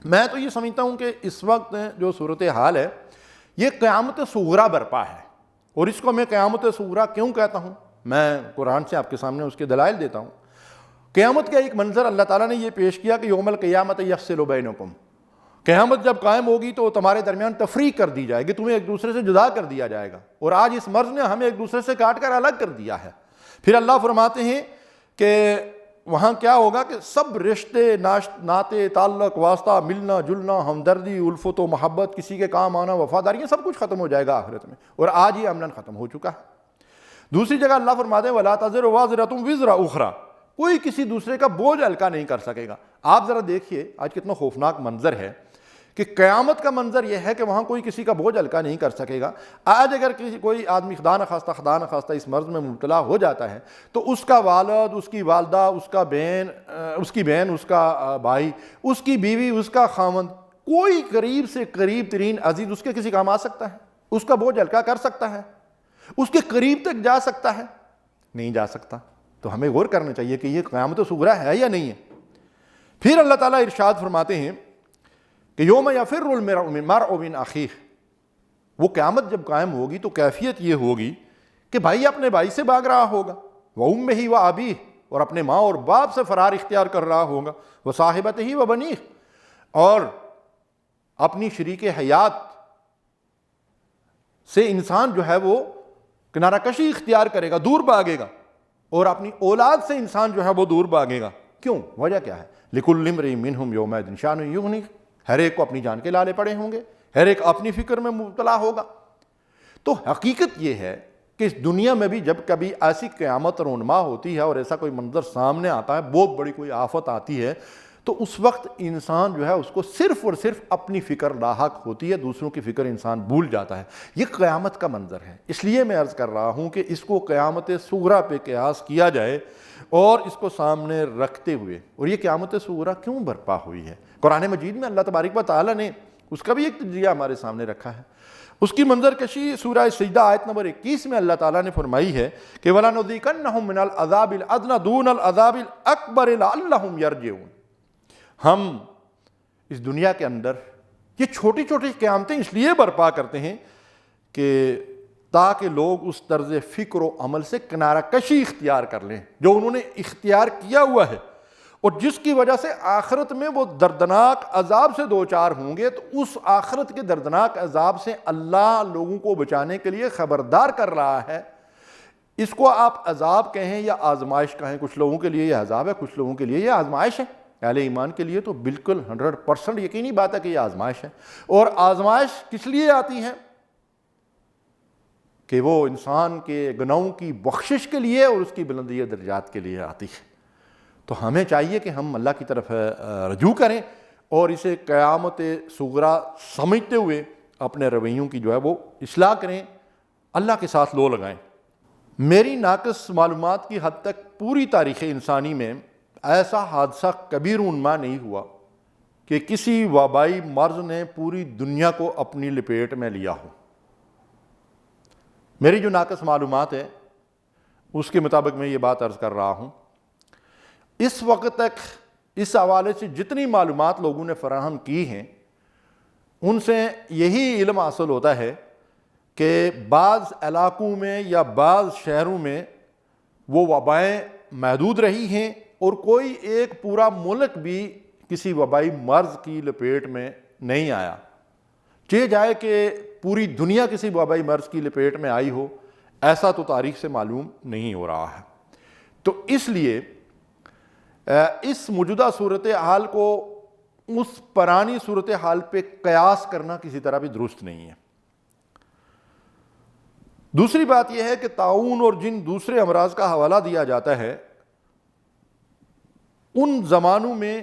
میں تو یہ سمجھتا ہوں کہ اس وقت جو صورتحال ہے یہ قیامت صغریٰ برپا ہے، اور اس کو میں قیامت صغریٰ کیوں کہتا ہوں، میں قرآن سے آپ کے سامنے اس کے دلائل دیتا ہوں۔ قیامت کا ایک منظر اللہ تعالیٰ نے یہ پیش کیا کہ یوم القیامت یفصل بینکم، قیامت جب قائم ہوگی تو تمہارے درمیان تفریق کر دی جائے گی، تمہیں ایک دوسرے سے جدا کر دیا جائے گا، اور آج اس مرض نے ہمیں ایک دوسرے سے کاٹ کر الگ کر دیا ہے۔ پھر اللہ فرماتے ہیں کہ وہاں کیا ہوگا کہ سب رشتے، ناطے، تعلق، واسطہ، ملنا جلنا، ہمدردی، الفت و محبت، کسی کے کام آنا، وفاداری، سب کچھ ختم ہو جائے گا آخرت میں، اور آج ہی عملاً ختم ہو چکا ہے۔ دوسری جگہ اللہ فرماتے ہیں وَلَا تَزِرُ وَازِرَةٌ وِزْرَ أُخْرَىٰ، کوئی کسی دوسرے کا بوجھ ہلکا نہیں کر سکے گا۔ آپ ذرا دیکھیے آج کتنا خوفناک منظر ہے کہ قیامت کا منظر یہ ہے کہ وہاں کوئی کسی کا بوجھ ہلکا نہیں کر سکے گا۔ آج اگر کوئی آدمی خدا نخواستہ اس مرض میں مبتلا ہو جاتا ہے تو اس کا والد، اس کی والدہ، اس کی بہن، اس کا بھائی، اس کی بیوی، اس کا خامند، کوئی قریب سے قریب ترین عزیز اس کے کسی کام آ سکتا ہے؟ اس کا بوجھ ہلکا کر سکتا ہے؟ اس کے قریب تک جا سکتا ہے؟ نہیں جا سکتا۔ تو ہمیں غور کرنا چاہیے کہ یہ قیامت صغریٰ ہے یا نہیں ہے۔ پھر اللہ تعالیٰ ارشاد فرماتے ہیں کہ یوم یفر المرء من اخیہ، وہ قیامت جب قائم ہوگی تو کیفیت یہ ہوگی کہ بھائی اپنے بھائی سے بھاگ رہا ہوگا، وامہ وابیہ، اور اپنے ماں اور باپ سے فرار اختیار کر رہا ہوگا، وصاحبتہ وبنیہ، اور اپنی شریک حیات سے انسان جو ہے وہ کنارہ کشی اختیار کرے گا، دور بھاگے گا، اور اپنی اولاد سے انسان جو ہے وہ دور بھاگے گا۔ کیوں؟ وجہ کیا ہے؟ لِكُلِّ امْرِئٍ مِّنْهُمْ يَوْمَئِذٍ شَأْنٌ يُغْنِيهِ، ہر ایک کو اپنی جان کے لالے پڑے ہوں گے، ہر ایک اپنی فکر میں مبتلا ہوگا۔ تو حقیقت یہ ہے کہ اس دنیا میں بھی جب کبھی ایسی قیامت رونما ہوتی ہے اور ایسا کوئی منظر سامنے آتا ہے، بہت بڑی کوئی آفت آتی ہے، تو اس وقت انسان جو ہے اس کو صرف اور صرف اپنی فکر لاحق ہوتی ہے، دوسروں کی فکر انسان بھول جاتا ہے۔ یہ قیامت کا منظر ہے، اس لیے میں عرض کر رہا ہوں کہ اس کو قیامت صغریٰ پہ قیاس کیا جائے اور اس کو سامنے رکھتے ہوئے۔ اور یہ قیامت صغریٰ کیوں برپا ہوئی ہے؟ قرآن مجید میں اللہ تبارک و تعالیٰ نے اس کا بھی ایک تجزیہ ہمارے سامنے رکھا ہے۔ اس کی منظر کشی سورہ سجدہ آیت نمبر 21 میں اللہ تعالیٰ نے فرمائی ہے کہ وَلَنُذِيقَنَّهُم مِّنَ الْعَذَابِ الْأَدْنَىٰ دُونَ الْعَذَابِ الْأَكْبَرِ لَعَلَّهُمْ يَرْجِعُونَ۔ ہم اس دنیا کے اندر یہ چھوٹی چھوٹی قیامتیں اس لیے برپا کرتے ہیں کہ تاکہ لوگ اس طرز فکر و عمل سے کنارہ کشی اختیار کر لیں جو انہوں نے اختیار کیا ہوا ہے، اور جس کی وجہ سے آخرت میں وہ دردناک عذاب سے دوچار ہوں گے۔ تو اس آخرت کے دردناک عذاب سے اللہ لوگوں کو بچانے کے لیے خبردار کر رہا ہے۔ اس کو آپ عذاب کہیں یا آزمائش کہیں، کچھ لوگوں کے لیے یہ عذاب ہے، کچھ لوگوں کے لیے یہ آزمائش ہے۔ اہل ایمان کے لیے تو بالکل 100% یقینی بات ہے کہ یہ آزمائش ہے، اور آزمائش کس لیے آتی ہے؟ کہ وہ انسان کے گناہوں کی بخشش کے لیے اور اس کی بلندی درجات کے لیے آتی ہے۔ تو ہمیں چاہیے کہ ہم اللہ کی طرف رجوع کریں اور اسے قیامت صغریٰ سمجھتے ہوئے اپنے رویوں کی جو ہے وہ اصلاح کریں، اللہ کے ساتھ لو لگائیں۔ میری ناقص معلومات کی حد تک پوری تاریخ انسانی میں ایسا حادثہ کبھی رونما نہیں ہوا کہ کسی وبائی مرض نے پوری دنیا کو اپنی لپیٹ میں لیا ہو۔ میری جو ناقص معلومات ہے اس کے مطابق میں یہ بات عرض کر رہا ہوں۔ اس وقت تک اس حوالے سے جتنی معلومات لوگوں نے فراہم کی ہیں ان سے یہی علم حاصل ہوتا ہے کہ بعض علاقوں میں یا بعض شہروں میں وہ وبائیں محدود رہی ہیں، اور کوئی ایک پورا ملک بھی کسی وبائی مرض کی لپیٹ میں نہیں آیا۔ چاہے جائے کہ پوری دنیا کسی وبائی مرض کی لپیٹ میں آئی ہو، ایسا تو تاریخ سے معلوم نہیں ہو رہا ہے۔ تو اس لیے اس موجودہ صورتحال کو اس پرانی صورتحال پہ قیاس کرنا کسی طرح بھی درست نہیں ہے۔ دوسری بات یہ ہے کہ طاعون اور جن دوسرے امراض کا حوالہ دیا جاتا ہے، ان زمانوں میں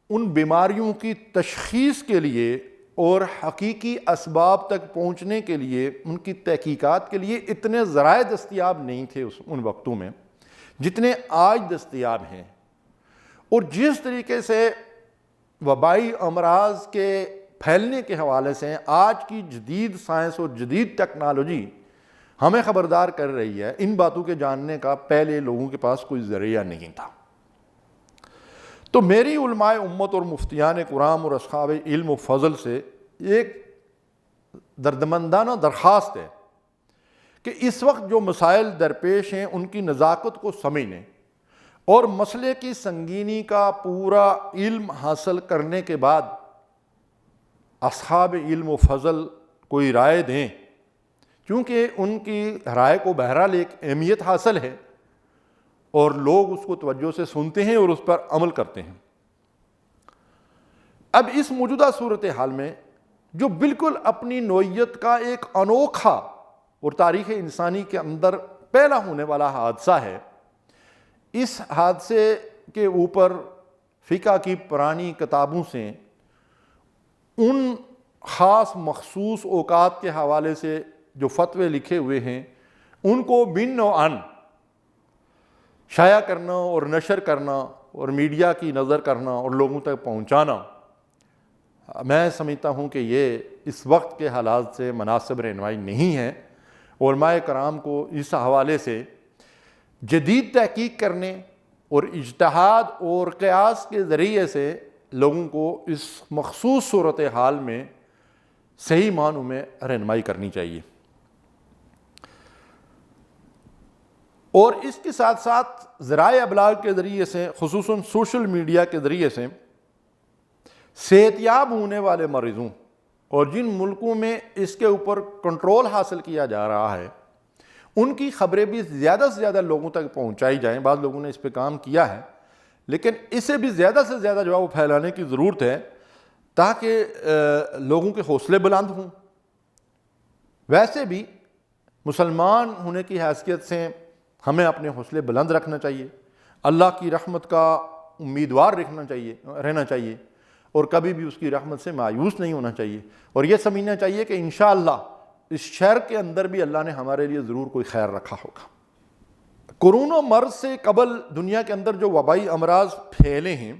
ان بیماریوں کی تشخیص کے لیے اور حقیقی اسباب تک پہنچنے کے لیے، ان کی تحقیقات کے لیے اتنے ذرائع دستیاب نہیں تھے ان وقتوں میں جتنے آج دستیاب ہیں۔ اور جس طریقے سے وبائی امراض کے پھیلنے کے حوالے سے آج کی جدید سائنس اور جدید ٹیکنالوجی ہمیں خبردار کر رہی ہے، ان باتوں کے جاننے کا پہلے لوگوں کے پاس کوئی ذریعہ نہیں تھا۔ تو میری علماء امت اور مفتیان قرآن اور اصحاب علم و فضل سے ایک دردمندانہ درخواست ہے کہ اس وقت جو مسائل درپیش ہیں ان کی نزاکت کو سمجھنے اور مسئلے کی سنگینی کا پورا علم حاصل کرنے کے بعد اصحاب علم و فضل کوئی رائے دیں، کیونکہ ان کی رائے کو بہرحال ایک اہمیت حاصل ہے اور لوگ اس کو توجہ سے سنتے ہیں اور اس پر عمل کرتے ہیں۔ اب اس موجودہ صورتحال میں جو بالکل اپنی نوعیت کا ایک انوکھا اور تاریخ انسانی کے اندر پہلا ہونے والا حادثہ ہے، اس حادثے کے اوپر فقہ کی پرانی کتابوں سے ان خاص مخصوص اوقات کے حوالے سے جو فتوے لکھے ہوئے ہیں ان کو بن نوعاً شائع کرنا اور نشر کرنا اور میڈیا کی نظر کرنا اور لوگوں تک پہنچانا، میں سمجھتا ہوں کہ یہ اس وقت کے حالات سے مناسب رہنمائی نہیں ہے۔ علماء کرام کو اس حوالے سے جدید تحقیق کرنے اور اجتہاد اور قیاس کے ذریعے سے لوگوں کو اس مخصوص صورتحال میں صحیح معنوں میں رہنمائی کرنی چاہیے، اور اس کے ساتھ ساتھ ذرائع ابلاغ کے ذریعے سے، خصوصاً سوشل میڈیا کے ذریعے سے، صحت یاب ہونے والے مریضوں اور جن ملکوں میں اس کے اوپر کنٹرول حاصل کیا جا رہا ہے ان کی خبریں بھی زیادہ سے زیادہ لوگوں تک پہنچائی جائیں۔ بعض لوگوں نے اس پہ کام کیا ہے، لیکن اسے بھی زیادہ سے زیادہ جو ہے وہ پھیلانے کی ضرورت ہے تاکہ لوگوں کے حوصلے بلند ہوں۔ ویسے بھی مسلمان ہونے کی حیثیت سے ہمیں اپنے حوصلے بلند رکھنا چاہیے، اللہ کی رحمت کا امیدوار رہنا چاہیے اور کبھی بھی اس کی رحمت سے مایوس نہیں ہونا چاہیے، اور یہ سمجھنا چاہیے کہ انشاءاللہ اس شہر کے اندر بھی اللہ نے ہمارے لیے ضرور کوئی خیر رکھا ہوگا۔ کرونا مرض سے قبل دنیا کے اندر جو وبائی امراض پھیلے ہیں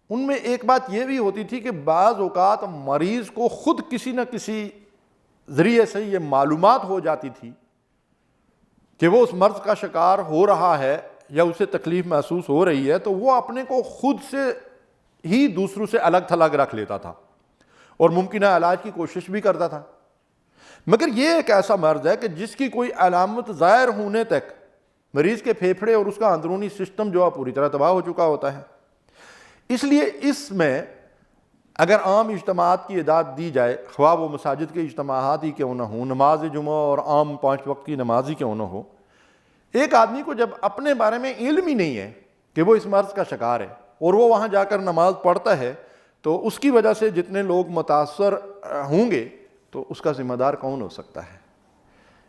ان میں ایک بات یہ بھی ہوتی تھی کہ بعض اوقات مریض کو خود کسی نہ کسی ذریعے سے یہ معلومات ہو جاتی تھی کہ وہ اس مرض کا شکار ہو رہا ہے یا اسے تکلیف محسوس ہو رہی ہے، تو وہ اپنے کو خود سے ہی دوسروں سے الگ تھلگ رکھ لیتا تھا اور ممکنہ علاج کی کوشش بھی کرتا تھا۔ مگر یہ ایک ایسا مرض ہے کہ جس کی کوئی علامت ظاہر ہونے تک مریض کے پھیپھڑے اور اس کا اندرونی سسٹم جو ہے پوری طرح تباہ ہو چکا ہوتا ہے۔ اس لیے اس میں اگر عام اجتماعات کی اعداد دی جائے، خواہ وہ مساجد کے اجتماعات ہی کیوں نہ ہوں، نماز جمعہ اور عام 5 وقت کی نماز ہی کیوں نہ ہو، ایک آدمی کو جب اپنے بارے میں علم ہی نہیں ہے کہ وہ اس مرض کا شکار ہے اور وہ وہاں جا کر نماز پڑھتا ہے، تو اس کی وجہ سے جتنے لوگ متاثر ہوں گے تو اس کا ذمہ دار کون ہو سکتا ہے؟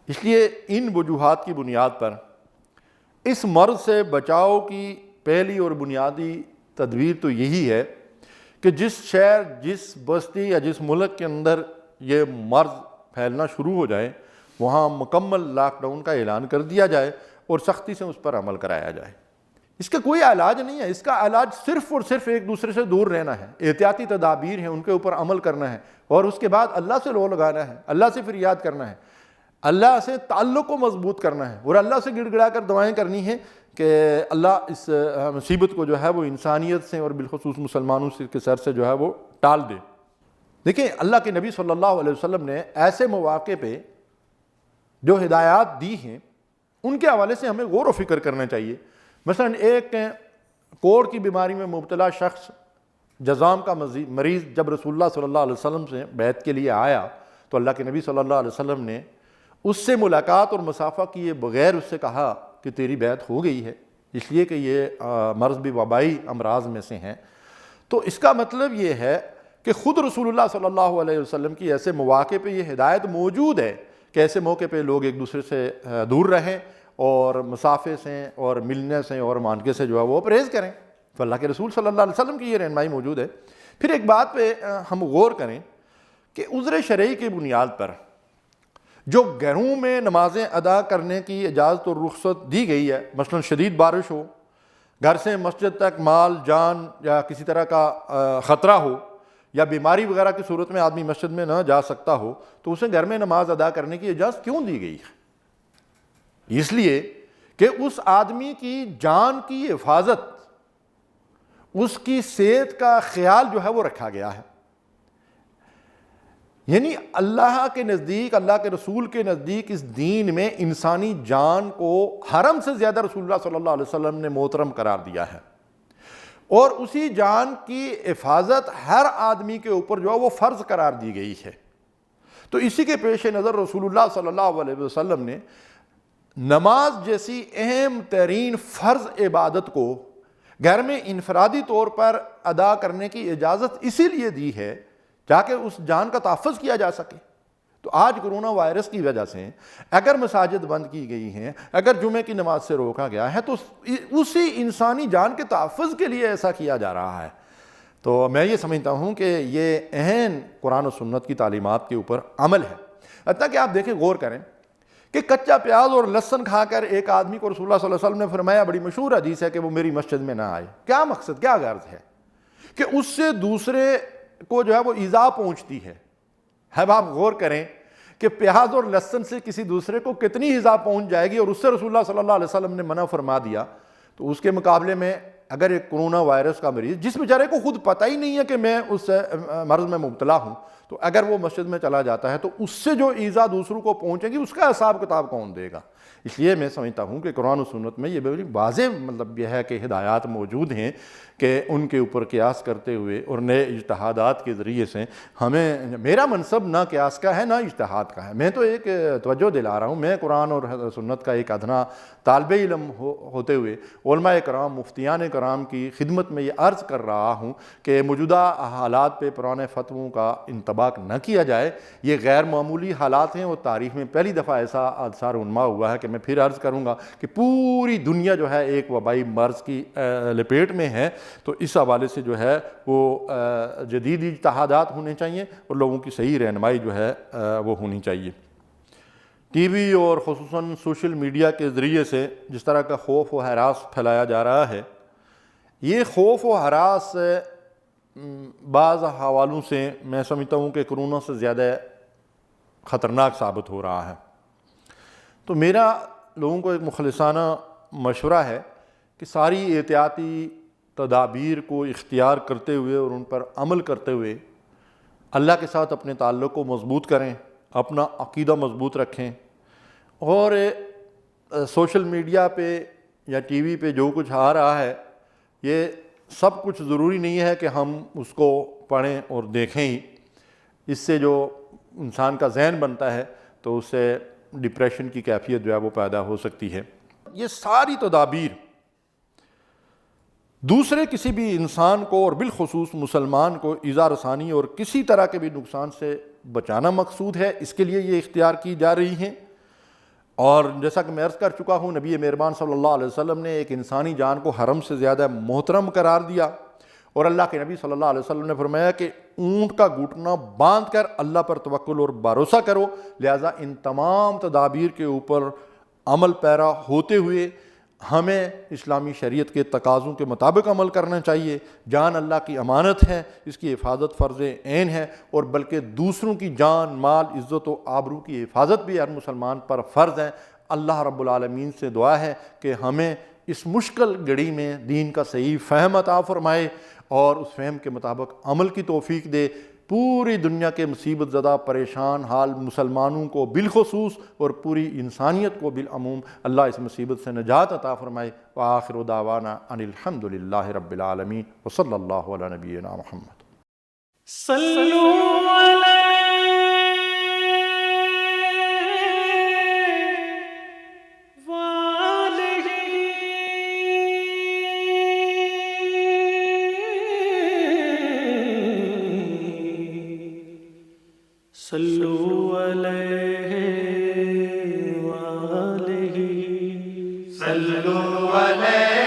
اس لیے ان وجوہات کی بنیاد پر اس مرض سے بچاؤ کی پہلی اور بنیادی تدبیر تو یہی ہے کہ جس شہر، جس بستی یا جس ملک کے اندر یہ مرض پھیلنا شروع ہو جائے وہاں مکمل لاک ڈاؤن کا اعلان کر دیا جائے اور سختی سے اس پر عمل کرایا جائے۔ اس کا کوئی علاج نہیں ہے، اس کا علاج صرف اور صرف ایک دوسرے سے دور رہنا ہے، احتیاطی تدابیر ہیں ان کے اوپر عمل کرنا ہے، اور اس کے بعد اللہ سے لو لگانا ہے، اللہ سے فریاد کرنا ہے، اللہ سے تعلق کو مضبوط کرنا ہے، اور اللہ سے گڑ گڑا کر دعائیں کرنی ہیں کہ اللہ اس مصیبت کو جو ہے وہ انسانیت سے اور بالخصوص مسلمانوں کے سر سے جو ہے وہ ٹال دے۔ دیکھیں، اللہ کے نبی صلی اللہ علیہ وسلم نے ایسے مواقع پہ جو ہدایات دی ہیں ان کے حوالے سے ہمیں غور و فکر کرنا چاہیے۔ مثلا ایک کوڑ کی بیماری میں مبتلا شخص، جذام کا مریض، جب رسول اللہ صلی اللہ علیہ وسلم سے بیعت کے لیے آیا تو اللہ کے نبی صلی اللہ علیہ وسلم نے اس سے ملاقات اور مصافحہ کیے بغیر اس سے کہا کہ تیری بیعت ہو گئی ہے، اس لیے کہ یہ مرض بھی وبائی امراض میں سے ہیں۔ تو اس کا مطلب یہ ہے کہ خود رسول اللہ صلی اللہ علیہ وسلم کی ایسے مواقع پہ یہ ہدایت موجود ہے کہ ایسے موقع پہ لوگ ایک دوسرے سے دور رہیں اور مسافے سے اور ملنے سے اور مانکے سے جو ہے وہ پرہیز کریں۔ تو اللہ کے رسول صلی اللہ علیہ وسلم کی یہ رہنمائی موجود ہے۔ پھر ایک بات پہ ہم غور کریں کہ عذر شرعی کی بنیاد پر جو گھروں میں نمازیں ادا کرنے کی اجازت اور رخصت دی گئی ہے، مثلا شدید بارش ہو، گھر سے مسجد تک مال جان یا کسی طرح کا خطرہ ہو، یا بیماری وغیرہ کی صورت میں آدمی مسجد میں نہ جا سکتا ہو، تو اسے گھر میں نماز ادا کرنے کی اجازت کیوں دی گئی ہے؟ اس لیے کہ اس آدمی کی جان کی حفاظت اس کی صحت کا خیال جو ہے وہ رکھا گیا ہے۔ یعنی اللہ کے نزدیک، اللہ کے رسول کے نزدیک اس دین میں انسانی جان کو حرم سے زیادہ رسول اللہ صلی اللہ علیہ وسلم نے محترم قرار دیا ہے، اور اسی جان کی حفاظت ہر آدمی کے اوپر جو ہے وہ فرض قرار دی گئی ہے۔ تو اسی کے پیش نظر رسول اللہ صلی اللہ علیہ وسلم نے نماز جیسی اہم ترین فرض عبادت کو گھر میں انفرادی طور پر ادا کرنے کی اجازت اسی لیے دی ہے تاکہ اس جان کا تحفظ کیا جا سکے۔ تو آج کرونا وائرس کی وجہ سے اگر مساجد بند کی گئی ہیں، اگر جمعے کی نماز سے روکا گیا ہے، تو اسی انسانی جان کے تحفظ کے لیے ایسا کیا جا رہا ہے۔ تو میں یہ سمجھتا ہوں کہ یہ اہم قرآن و سنت کی تعلیمات کے اوپر عمل ہے۔ حتیٰ کہ آپ دیکھیں، غور کریں کہ کچا پیاز اور لہسن کھا کر ایک آدمی کو رسول اللہ صلی اللہ علیہ وسلم نے فرمایا، بڑی مشہور حدیث ہے، کہ وہ میری مسجد میں نہ آئے۔ کیا مقصد، کیا غرض ہے؟ کہ اس سے دوسرے کو جو ہے وہ ایذا پہنچتی ہے۔ اب آپ غور کریں کہ پیاز اور لہسن سے کسی دوسرے کو کتنی ایذا پہنچ جائے گی، اور اس سے رسول اللہ صلی اللہ علیہ وسلم نے منع فرما دیا۔ تو اس کے مقابلے میں اگر ایک کرونا وائرس کا مریض، جس بیچارے کو خود پتہ ہی نہیں ہے کہ میں اس مرض میں مبتلا ہوں، تو اگر وہ مسجد میں چلا جاتا ہے تو اس سے جو ایذا دوسروں کو پہنچے گی، اس کا حساب کتاب کون دے گا؟ اس لیے میں سمجھتا ہوں کہ قرآن و سنت میں یہ بڑی واضح مطلب یہ ہے کہ ہدایات موجود ہیں کہ ان کے اوپر قیاس کرتے ہوئے اور نئے اجتہادات کے ذریعے سے ہمیں، میرا منصب نہ قیاس کا ہے نہ اجتہاد کا ہے، میں تو ایک توجہ دلا رہا ہوں، میں قرآن اور سنت کا ایک ادنا طالب علم ہوتے ہوئے علماء کرام، مفتیان کرام کی خدمت میں یہ عرض کر رہا ہوں کہ موجودہ حالات پہ پرانے فتووں کا انطباق نہ کیا جائے۔ یہ غیر معمولی حالات ہیں، اور تاریخ میں پہلی دفعہ ایسا حادثہ رونما ہوا ہے کہ میں پھر عرض کروں گا کہ پوری دنیا جو ہے ایک وبائی مرض کی لپیٹ میں ہے۔ تو اس حوالے سے جو ہے وہ جدید اجتہادات ہونے چاہیے، اور لوگوں کی صحیح رہنمائی جو ہے وہ ہونی چاہیے۔ ٹی وی اور خصوصاً سوشل میڈیا کے ذریعے سے جس طرح کا خوف و ہراس پھیلایا جا رہا ہے، یہ خوف و ہراس بعض حوالوں سے میں سمجھتا ہوں کہ کرونا سے زیادہ خطرناک ثابت ہو رہا ہے۔ تو میرا لوگوں کو ایک مخلصانہ مشورہ ہے کہ ساری احتیاطی تدابیر کو اختیار کرتے ہوئے اور ان پر عمل کرتے ہوئے اللہ کے ساتھ اپنے تعلق کو مضبوط کریں، اپنا عقیدہ مضبوط رکھیں، اور سوشل میڈیا پہ یا ٹی وی پہ جو کچھ آ رہا ہے، یہ سب کچھ ضروری نہیں ہے کہ ہم اس کو پڑھیں اور دیکھیں ہی۔ اس سے جو انسان کا ذہن بنتا ہے تو اس سے ڈپریشن کی کیفیت جو ہے وہ پیدا ہو سکتی ہے۔ یہ ساری تدابیر دوسرے کسی بھی انسان کو اور بالخصوص مسلمان کو ایذا رسانی اور کسی طرح کے بھی نقصان سے بچانا مقصود ہے، اس کے لیے یہ اختیار کی جا رہی ہیں۔ اور جیسا کہ میں عرض کر چکا ہوں، نبی مہربان صلی اللہ علیہ وسلم نے ایک انسانی جان کو حرم سے زیادہ محترم قرار دیا، اور اللہ کے نبی صلی اللہ علیہ وسلم نے فرمایا کہ اونٹ کا گھٹنا باندھ کر اللہ پر توکل اور بھروسہ کرو۔ لہٰذا ان تمام تدابیر کے اوپر عمل پیرا ہوتے ہوئے ہمیں اسلامی شریعت کے تقاضوں کے مطابق عمل کرنا چاہیے۔ جان اللہ کی امانت ہے، اس کی حفاظت فرض عین ہے، اور بلکہ دوسروں کی جان، مال، عزت و آبرو کی حفاظت بھی ہر مسلمان پر فرض ہے۔ اللہ رب العالمین سے دعا ہے کہ ہمیں اس مشکل گھڑی میں دین کا صحیح فہم عطا فرمائے اور اس فہم کے مطابق عمل کی توفیق دے۔ پوری دنیا کے مصیبت زدہ پریشان حال مسلمانوں کو بالخصوص اور پوری انسانیت کو بالعموم اللہ اس مصیبت سے نجات عطا فرمائے۔ وآخر دعوانا ان الحمد للہ رب العالمین وصلی اللہ علی نبینا محمد۔ صلوا علیہ صلو علیہ وآلہ صلو علیہ